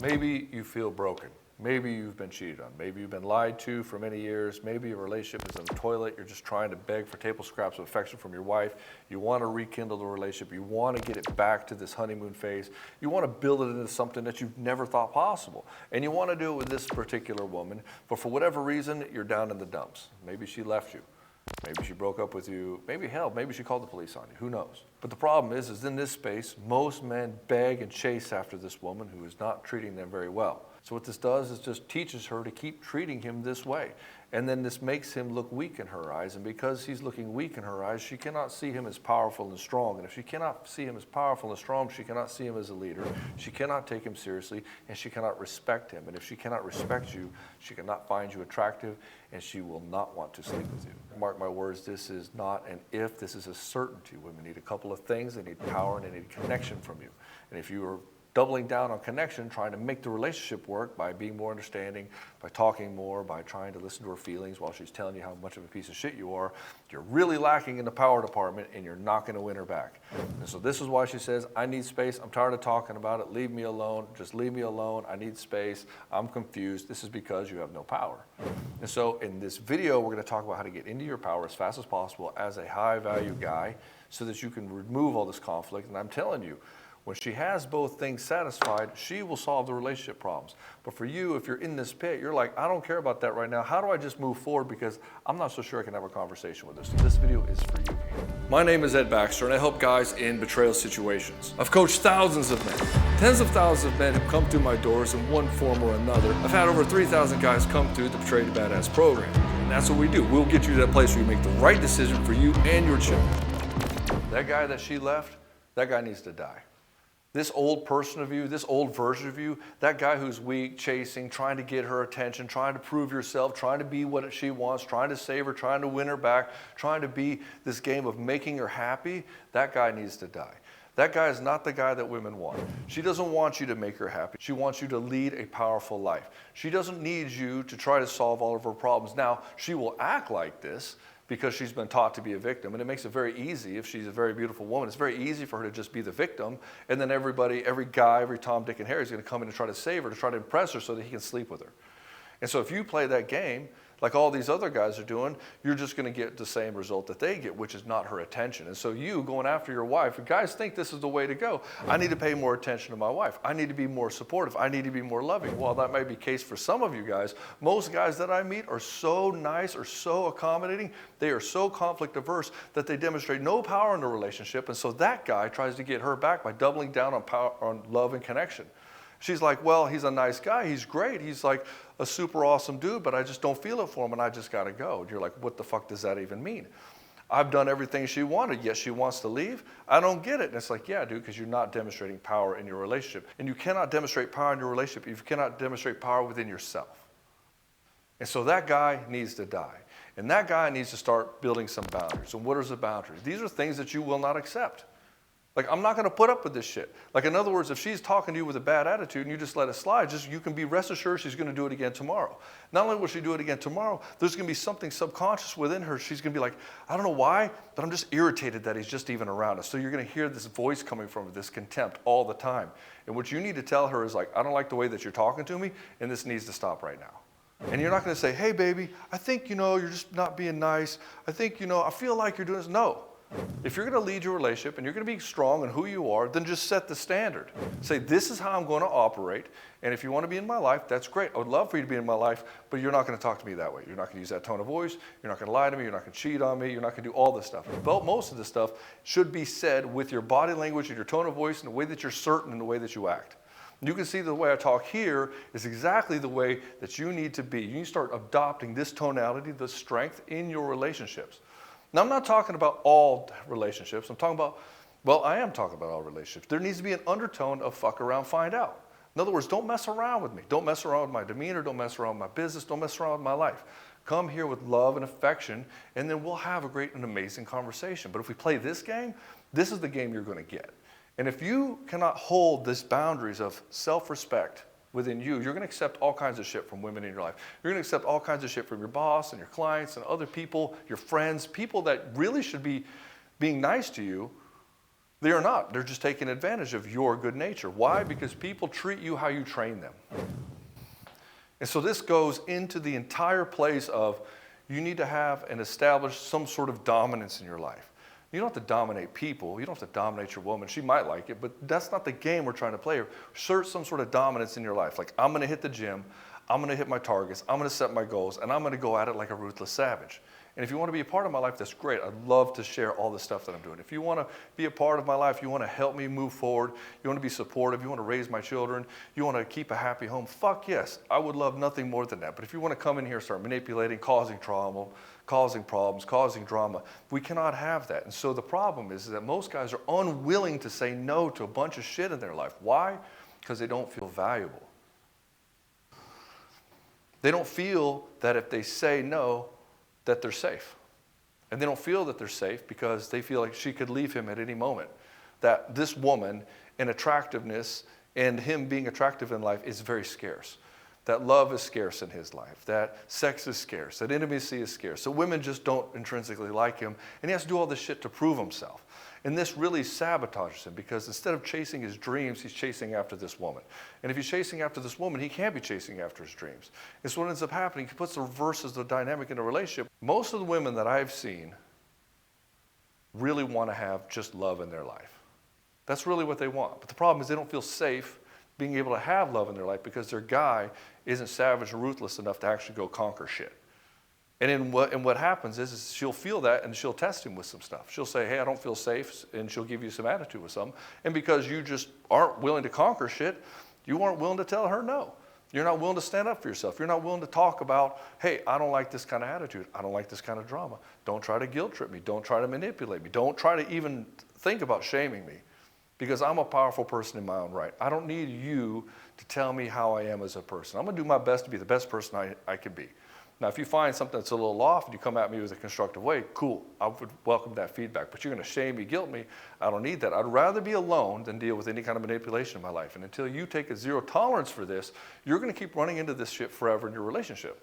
Maybe you feel broken. Maybe you've been cheated on. Maybe you've been lied to for many years. Maybe your relationship is in the toilet. You're just trying to beg for table scraps of affection from your wife. You want to rekindle the relationship. You want to get it back to this honeymoon phase. You want to build it into something that you've never thought possible. And you want to do it with this particular woman, but for whatever reason, you're down in the dumps. Maybe she left you. Maybe she broke up with you. Maybe she called the police on you. Who knows? But the problem is in this space, most men beg and chase after this woman who is not treating them very well. So what this does is just teaches her to keep treating him this way. And then this makes him look weak in her eyes. And because he's looking weak in her eyes, she cannot see him as powerful and strong. And if she cannot see him as powerful and strong, she cannot see him as a leader. She cannot take him seriously, and she cannot respect him. And if she cannot respect you, she cannot find you attractive, and she will not want to sleep with you. Mark my words, this is not an if, this is a certainty. Women need a couple of things. They need power, and they need connection from you. And if you are doubling down on connection, trying to make the relationship work by being more understanding, by talking more, by trying to listen to her feelings while she's telling you how much of a piece of shit you are, you're really lacking in the power department, and you're not going to win her back. And so this is why she says, I need space. I'm tired of talking about it. Leave me alone. Just leave me alone. I need space. I'm confused. This is because you have no power. And so in this video, we're going to talk about how to get into your power as fast as possible as a high-value guy so that you can remove all this conflict. And I'm telling you, when she has both things satisfied, she will solve the relationship problems. But for you, if you're in this pit, you're like, I don't care about that right now. How do I just move forward? Because I'm not so sure I can have a conversation with her. So this video is for you. My name is Ed Baxter, and I help guys in betrayal situations. I've coached thousands of men, tens of thousands of men who come through my doors in one form or another. I've had over 3,000 guys come through the Betrayed to Badass program. And that's what we do. We'll get you to that place where you make the right decision for you and your children. That guy that she left, that guy needs to die. This old person of you, this old version of you, that guy who's weak, chasing, trying to get her attention, trying to prove yourself, trying to be what she wants, trying to save her, trying to win her back, trying to be this game of making her happy, that guy needs to die. That guy is not the guy that women want. She doesn't want you to make her happy. She wants you to lead a powerful life. She doesn't need you to try to solve all of her problems. Now, she will act like this because she's been taught to be a victim. And it makes it very easy, if she's a very beautiful woman, it's very easy for her to just be the victim. And then everybody, every guy, every Tom, Dick, and Harry is going to come in and try to save her, to try to impress her so that he can sleep with her. And so if you play that game, like all these other guys are doing, you're just going to get the same result that they get, which is not her attention. And so you going after your wife, guys think this is the way to go. I need to pay more attention to my wife. I need to be more supportive. I need to be more loving. While that might be the case for some of you guys, most guys that I meet are so nice or so accommodating, they are so conflict averse that they demonstrate no power in the relationship. And so that guy tries to get her back by doubling down on power, on love and connection. She's like, well, he's a nice guy. He's great. He's like a super awesome dude, but I just don't feel it for him, and I just got to go. And you're like, what the fuck does that even mean? I've done everything she wanted, yet she wants to leave? I don't get it. And it's like, yeah, dude, because you're not demonstrating power in your relationship. And you cannot demonstrate power in your relationship if you cannot demonstrate power within yourself. And so that guy needs to die. And that guy needs to start building some boundaries. And what are the boundaries? These are things that you will not accept. Like, I'm not going to put up with this shit. Like, in other words, if she's talking to you with a bad attitude and you just let it slide, you can be rest assured she's going to do it again tomorrow. Not only will she do it again tomorrow, there's going to be something subconscious within her. She's going to be like, I don't know why, but I'm just irritated that he's just even around us. So you're going to hear this voice coming from her, this contempt all the time. And what you need to tell her is like, I don't like the way that you're talking to me, and this needs to stop right now. And you're not going to say, hey, baby, I think, you're just not being nice. I think, I feel like you're doing this. No. If you're going to lead your relationship and you're going to be strong in who you are, then just set the standard. Say, this is how I'm going to operate, and if you want to be in my life, that's great. I would love for you to be in my life, but you're not going to talk to me that way. You're not going to use that tone of voice. You're not going to lie to me. You're not going to cheat on me. You're not going to do all this stuff. But most of this stuff should be said with your body language and your tone of voice and the way that you're certain and the way that you act. You can see the way I talk here is exactly the way that you need to be. You need to start adopting this tonality, this strength in your relationships. Now, I'm not talking about all relationships. I'm talking about, I am talking about all relationships. There needs to be an undertone of fuck around, find out. In other words, don't mess around with me. Don't mess around with my demeanor. Don't mess around with my business. Don't mess around with my life. Come here with love and affection, and then we'll have a great and amazing conversation. But if we play this game, this is the game you're going to get. And if you cannot hold these boundaries of self-respect within you, you're going to accept all kinds of shit from women in your life. You're going to accept all kinds of shit from your boss and your clients and other people, your friends, people that really should be being nice to you, They are not. They're just taking advantage of your good nature. Why? Because people treat you how you train them. And so this goes into the entire place of you need to have and establish some sort of dominance in your life. You don't have to dominate people. You don't have to dominate your woman. She might like it, but that's not the game we're trying to play here. Assert some sort of dominance in your life. Like, I'm going to hit the gym. I'm going to hit my targets. I'm going to set my goals, and I'm going to go at it like a ruthless savage. And if you want to be a part of my life, that's great. I'd love to share all the stuff that I'm doing. If you want to be a part of my life, you want to help me move forward, you want to be supportive, you want to raise my children, you want to keep a happy home, fuck yes. I would love nothing more than that. But if you want to come in here and start manipulating, causing trauma, causing problems, causing drama, we cannot have that. And so the problem is that most guys are unwilling to say no to a bunch of shit in their life. Why? Because they don't feel valuable. They don't feel that if they say no, that they're safe. And they don't feel that they're safe because they feel like she could leave him at any moment. That this woman and attractiveness and him being attractive in life is very scarce. That love is scarce in his life. That sex is scarce. That intimacy is scarce. So women just don't intrinsically like him. And he has to do all this shit to prove himself. And this really sabotages him because instead of chasing his dreams, he's chasing after this woman. And if he's chasing after this woman, he can't be chasing after his dreams. And so what ends up happening, he puts the reverses the dynamic in a relationship. Most of the women that I've seen really want to have just love in their life. That's really what they want. But the problem is they don't feel safe being able to have love in their life because their guy isn't savage or ruthless enough to actually go conquer shit. And what happens is she'll feel that and she'll test him with some stuff. She'll say, hey, I don't feel safe, and she'll give you some attitude with something. And because you just aren't willing to conquer shit, you aren't willing to tell her no. You're not willing to stand up for yourself. You're not willing to talk about, hey, I don't like this kind of attitude. I don't like this kind of drama. Don't try to guilt trip me. Don't try to manipulate me. Don't try to even think about shaming me because I'm a powerful person in my own right. I don't need you to tell me how I am as a person. I'm going to do my best to be the best person I can be. Now, if you find something that's a little off and you come at me with a constructive way, cool. I would welcome that feedback. But you're going to shame me, guilt me. I don't need that. I'd rather be alone than deal with any kind of manipulation in my life. And until you take a zero tolerance for this, you're going to keep running into this shit forever in your relationship.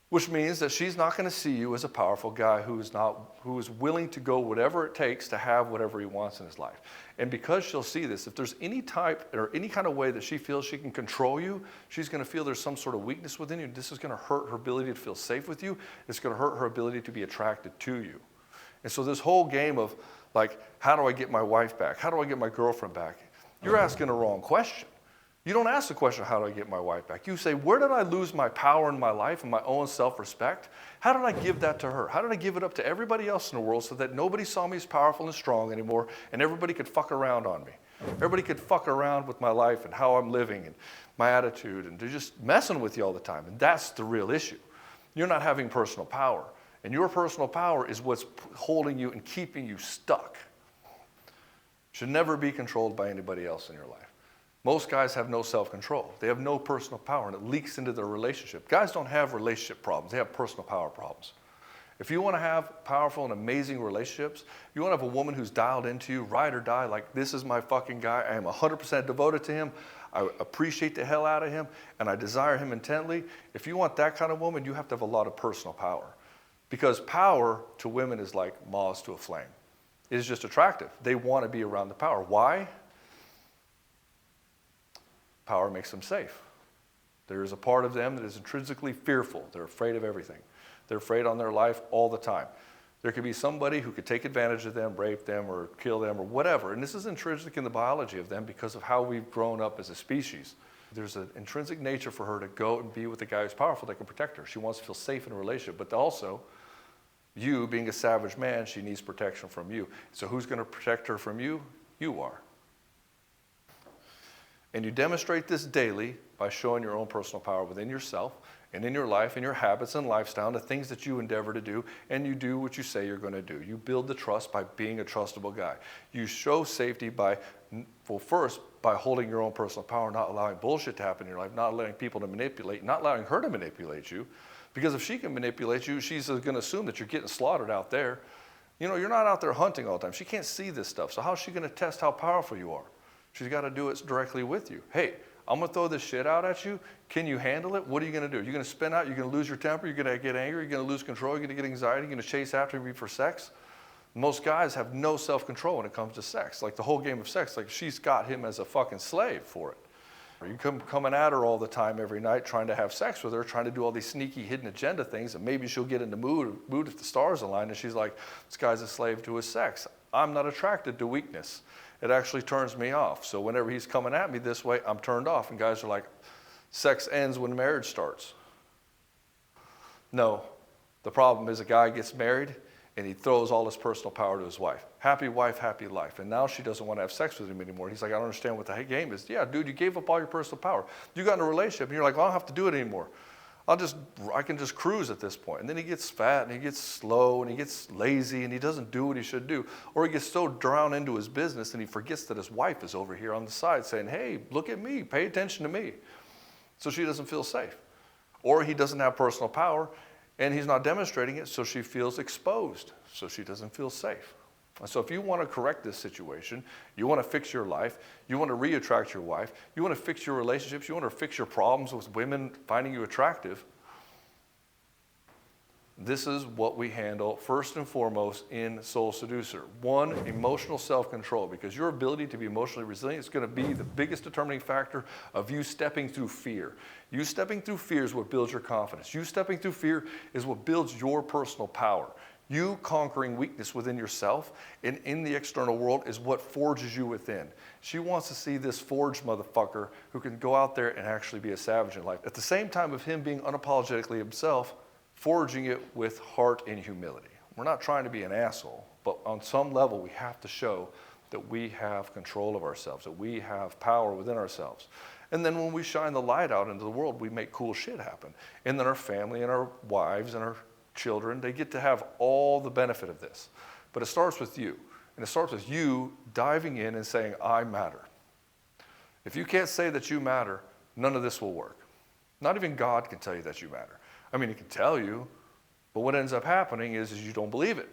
Which means that she's not going to see you as a powerful guy who is willing to go whatever it takes to have whatever he wants in his life. And because she'll see this, if there's any type or any kind of way that she feels she can control you, she's going to feel there's some sort of weakness within you. This is going to hurt her ability to feel safe with you. It's going to hurt her ability to be attracted to you. And so this whole game of like, how do I get my wife back? How do I get my girlfriend back? You're asking the wrong question. You don't ask the question, how do I get my wife back? You say, where did I lose my power in my life and my own self-respect? How did I give that to her? How did I give it up to everybody else in the world so that nobody saw me as powerful and strong anymore and everybody could fuck around on me? Everybody could fuck around with my life and how I'm living and my attitude, and they're just messing with you all the time. And that's the real issue. You're not having personal power. And your personal power is what's holding you and keeping you stuck. Should never be controlled by anybody else in your life. Most guys have no self-control. They have no personal power, and it leaks into their relationship. Guys don't have relationship problems. They have personal power problems. If you want to have powerful and amazing relationships, you want to have a woman who's dialed into you, ride or die, like this is my fucking guy. I am 100% devoted to him. I appreciate the hell out of him, and I desire him intently. If you want that kind of woman, you have to have a lot of personal power. Because power to women is like moths to a flame. It is just attractive. They want to be around the power. Why? Power makes them safe. There is a part of them that is intrinsically fearful. They're afraid of everything. They're afraid on their life all the time. There could be somebody who could take advantage of them, rape them, or kill them, or whatever. And this is intrinsic in the biology of them because of how we've grown up as a species. There's an intrinsic nature for her to go and be with a guy who's powerful that can protect her. She wants to feel safe in a relationship. But also, you being a savage man, she needs protection from you. So who's going to protect her from you? You are. And you demonstrate this daily by showing your own personal power within yourself and in your life and your habits and lifestyle and the things that you endeavor to do, and you do what you say you're going to do. You build the trust by being a trustable guy. You show safety by, well, first, by holding your own personal power, not allowing bullshit to happen in your life, not allowing people to manipulate, not allowing her to manipulate you. Because if she can manipulate you, she's going to assume that you're getting slaughtered out there. You know, you're not out there hunting all the time. She can't see this stuff. So how's she going to test how powerful you are? She's got to do it directly with you. Hey, I'm going to throw this shit out at you. Can you handle it? What are you going to do? You're going to spin out? You're going to lose your temper? You're going to get angry? You're going to lose control? You're going to get anxiety? You're going to chase after me for sex? Most guys have no self-control when it comes to sex. Like the whole game of sex, like she's got him as a fucking slave for it. You come coming at her all the time every night, trying to have sex with her, trying to do all these sneaky hidden agenda things, and maybe she'll get in the mood if the stars align, and she's like, this guy's a slave to his sex. I'm not attracted to weakness. It actually turns me off. So whenever he's coming at me this way, I'm turned off. And guys are like, sex ends when marriage starts. No, the problem is a guy gets married and he throws all his personal power to his wife. Happy wife, happy life. And now she doesn't want to have sex with him anymore. He's like, I don't understand what the game is. Yeah, dude, you gave up all your personal power. You got in a relationship and you're like, well, I don't have to do it anymore. I can just cruise at this point. And then he gets fat and he gets slow and he gets lazy and he doesn't do what he should do. Or he gets so drowned into his business and he forgets that his wife is over here on the side saying, hey, look at me, pay attention to me. So she doesn't feel safe. Or he doesn't have personal power and he's not demonstrating it, so she feels exposed, so she doesn't feel safe. And so if you want to correct this situation, you want to fix your life, you want to re-attract your wife, you want to fix your relationships, you want to fix your problems with women finding you attractive, this is what we handle first and foremost in Soul Seducer. One, emotional self-control, because your ability to be emotionally resilient is going to be the biggest determining factor of you stepping through fear. You stepping through fear is what builds your confidence. You stepping through fear is what builds your personal power. You conquering weakness within yourself and in the external world is what forges you within. She wants to see this forged motherfucker who can go out there and actually be a savage in life. At the same time of him being unapologetically himself, forging it with heart and humility. We're not trying to be an asshole, but on some level we have to show that we have control of ourselves, that we have power within ourselves. And then when we shine the light out into the world, we make cool shit happen. And then our family and our wives and our children, they get to have all the benefit of this. But it starts with you. And it starts with you diving in and saying, I matter. If you can't say that you matter, none of this will work. Not even God can tell you that you matter. I mean, he can tell you, but what ends up happening is you don't believe it.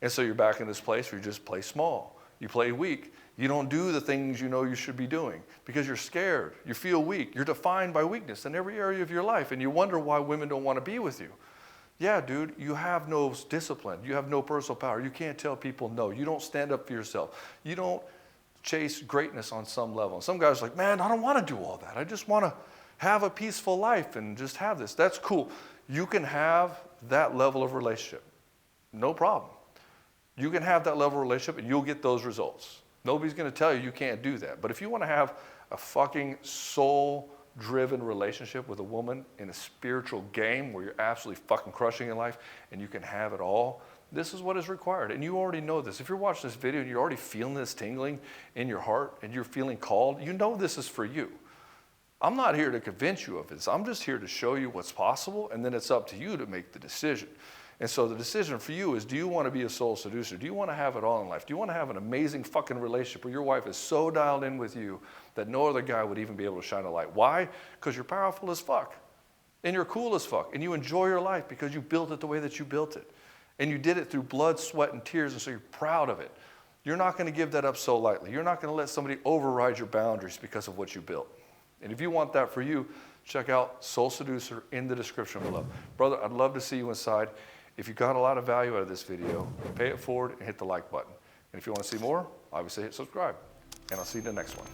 And so you're back in this place where you just play small. You play weak. You don't do the things you know you should be doing because you're scared. You feel weak. You're defined by weakness in every area of your life, and you wonder why women don't want to be with you. Yeah, dude, you have no discipline. You have no personal power. You can't tell people no. You don't stand up for yourself. You don't chase greatness on some level. And some guys are like, man, I don't want to do all that. I just want to have a peaceful life and just have this. That's cool. You can have that level of relationship. No problem. You can have that level of relationship and you'll get those results. Nobody's going to tell you you can't do that. But if you want to have a fucking soul-driven relationship with a woman in a spiritual game where you're absolutely fucking crushing in life and you can have it all, this is what is required. And you already know this. If you're watching this video and you're already feeling this tingling in your heart and you're feeling called, you know this is for you. I'm not here to convince you of this. I'm just here to show you what's possible, and then it's up to you to make the decision. And so the decision for you is, do you want to be a soul seducer? Do you want to have it all in life? Do you want to have an amazing fucking relationship where your wife is so dialed in with you that no other guy would even be able to shine a light? Why? Because you're powerful as fuck, and you're cool as fuck, and you enjoy your life because you built it the way that you built it. And you did it through blood, sweat, and tears, and so you're proud of it. You're not going to give that up so lightly. You're not going to let somebody override your boundaries because of what you built. And if you want that for you, check out Soul Seducer in the description below. Brother, I'd love to see you inside. If you got a lot of value out of this video, pay it forward and hit the like button. And if you want to see more, obviously hit subscribe. And I'll see you in the next one.